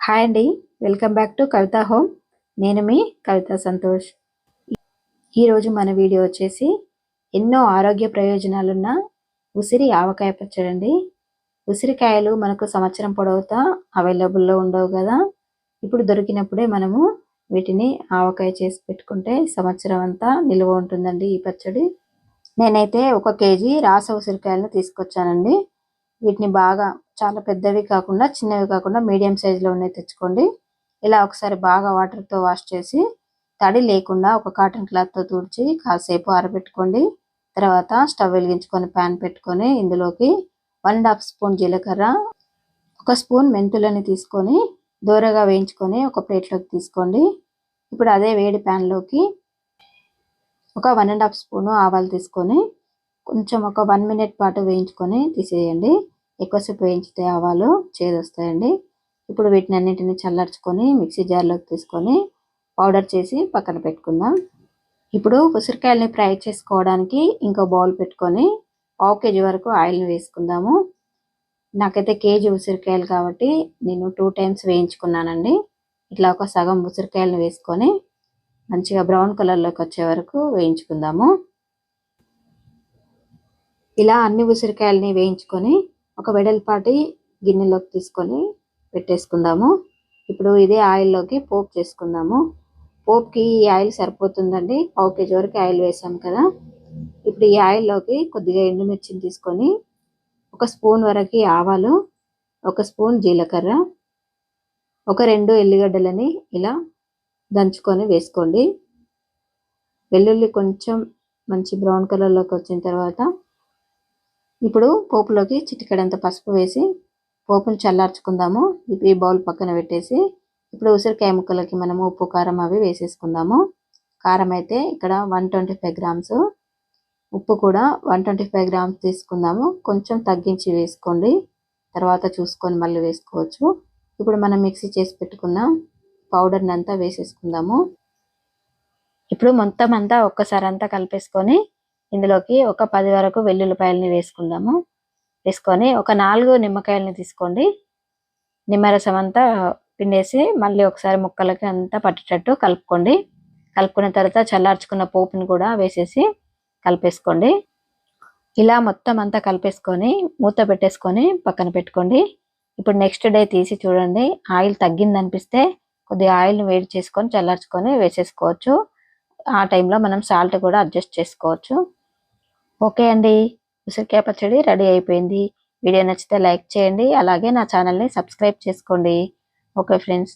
Hi అండి, welcome back to Kavitha home. నేను మీ కవిత సంతోష్. ఈరోజు మన వీడియో వచ్చేసి ఎన్నో ఆరోగ్య ప్రయోజనాలున్న ఉసిరి ఆవకాయ పచ్చడి అండి. ఉసిరికాయలు మనకు సంవత్సరం పొడవుతా అవైలబుల్లో ఉండవు కదా. ఇప్పుడు దొరికినప్పుడే మనము వీటిని ఆవకాయ చేసి పెట్టుకుంటే సంవత్సరం అంతా నిల్వ ఉంటుందండి ఈ పచ్చడి. నేనైతే 1 కేజీ రాస ఉసిరికాయలను తీసుకొచ్చానండి. వీటిని బాగా చాలా పెద్దవి కాకుండా చిన్నవి కాకుండా మీడియం సైజులో ఉన్నాయి తెచ్చుకోండి. ఇలా ఒకసారి బాగా వాటర్తో వాష్ చేసి తడి లేకుండా ఒక కాటన్ క్లాత్తో తుడిచి కాసేపు ఆరబెట్టుకోండి. తర్వాత స్టవ్ వెలిగించుకొని ప్యాన్ పెట్టుకొని ఇందులోకి 1.5 స్పూన్ జీలకర్ర, 1 స్పూన్ మెంతులని తీసుకొని దోరగా వేయించుకొని ఒక ప్లేట్లోకి తీసుకోండి. ఇప్పుడు అదే వేడి ప్యాన్లోకి ఒక 1.5 స్పూను ఆవాలు తీసుకొని కొంచెం ఒక 1 మినిట్ పాటు వేయించుకొని తీసేయండి. ఎక్కువసేపు వేయించితే ఆవాలు చేదొస్తాయండి. ఇప్పుడు వీటిని అన్నింటిని చల్లార్చుకొని మిక్సీ జార్లోకి తీసుకొని పౌడర్ చేసి పక్కన పెట్టుకుందాం. ఇప్పుడు ఉసిరికాయలని ఫ్రై చేసుకోవడానికి ఇంకో బౌల్ పెట్టుకొని 1/2 కేజీ వరకు ఆయిల్ని వేసుకుందాము. నాకైతే కేజీ ఉసిరికాయలు కాబట్టి నేను 2 టైమ్స్ వేయించుకున్నానండి. ఇట్లా ఒక సగం ఉసిరికాయలను వేసుకొని మంచిగా బ్రౌన్ కలర్లోకి వచ్చే వరకు వేయించుకుందాము. ఇలా అన్ని ఉసిరికాయలని వేయించుకొని ఒక వెడల్పాటి గిన్నెలోకి తీసుకొని పెట్టేసుకుందాము. ఇప్పుడు ఇదే ఆయిల్లోకి పోపు చేసుకుందాము. పోపుకి ఈ ఆయిల్ సరిపోతుందండి. 1/2 కేజీ వరకు ఆయిల్ వేసాం కదా. ఇప్పుడు ఈ ఆయిల్లోకి కొద్దిగా ఎండుమిర్చిని తీసుకొని 1 స్పూన్ వరకు ఆవాలు, 1 స్పూన్ జీలకర్ర, ఒక 2 ఎల్లిగడ్డలని ఇలా దంచుకొని వేసుకోండి. వెల్లుల్లి కొంచెం మంచి బ్రౌన్ కలర్లోకి వచ్చిన తర్వాత ఇప్పుడు పోపులోకి చిటికెడంత పసుపు వేసి పోపుని చల్లార్చుకుందాము. ఈ బౌల్ పక్కన పెట్టేసి ఇప్పుడు ఉసిరికాయ ముక్కలకి మనము ఉప్పు కారం అవి వేసేసుకుందాము. కారం అయితే ఇక్కడ 125 గ్రామ్స్, ఉప్పు కూడా 125 గ్రామ్స్ తీసుకుందాము. కొంచెం తగ్గించి వేసుకోండి, తర్వాత చూసుకొని మళ్ళీ వేసుకోవచ్చు. ఇప్పుడు మనం మిక్సీ చేసి పెట్టుకున్న పౌడర్ని అంతా వేసేసుకుందాము. ఇప్పుడు మొత్తం అంతా ఒక్కసారి అంతా కలిపేసుకొని ఇందులోకి ఒక 10 వరకు వెల్లుల్లిపాయలని వేసుకుందాము. వేసుకొని ఒక 4 నిమ్మకాయలని తీసుకోండి. నిమ్మరసం అంతా పిండేసి మళ్ళీ ఒకసారి ముక్కలకి అంతా పట్టేటట్టు కలుపుకోండి. కలుపుకున్న తర్వాత చల్లార్చుకున్న పోపుని కూడా వేసేసి కలిపేసుకోండి. ఇలా మొత్తం అంతా కలిపేసుకొని మూత పెట్టేసుకొని పక్కన పెట్టుకోండి. ఇప్పుడు నెక్స్ట్ డే తీసి చూడండి. ఆయిల్ తగ్గిందనిపిస్తే కొద్దిగా ఆయిల్ని వేడి చేసుకొని చల్లార్చుకొని వేసేసుకోవచ్చు. ఆ టైంలో మనం సాల్ట్ కూడా అడ్జస్ట్ చేసుకోవచ్చు. ఓకే అండి, ఉసిరికాయ పచ్చడి రెడీ అయిపోయింది. వీడియో నచ్చితే లైక్ చేయండి, అలాగే నా ఛానల్ని సబ్స్క్రైబ్ చేసుకోండి. Okay friends.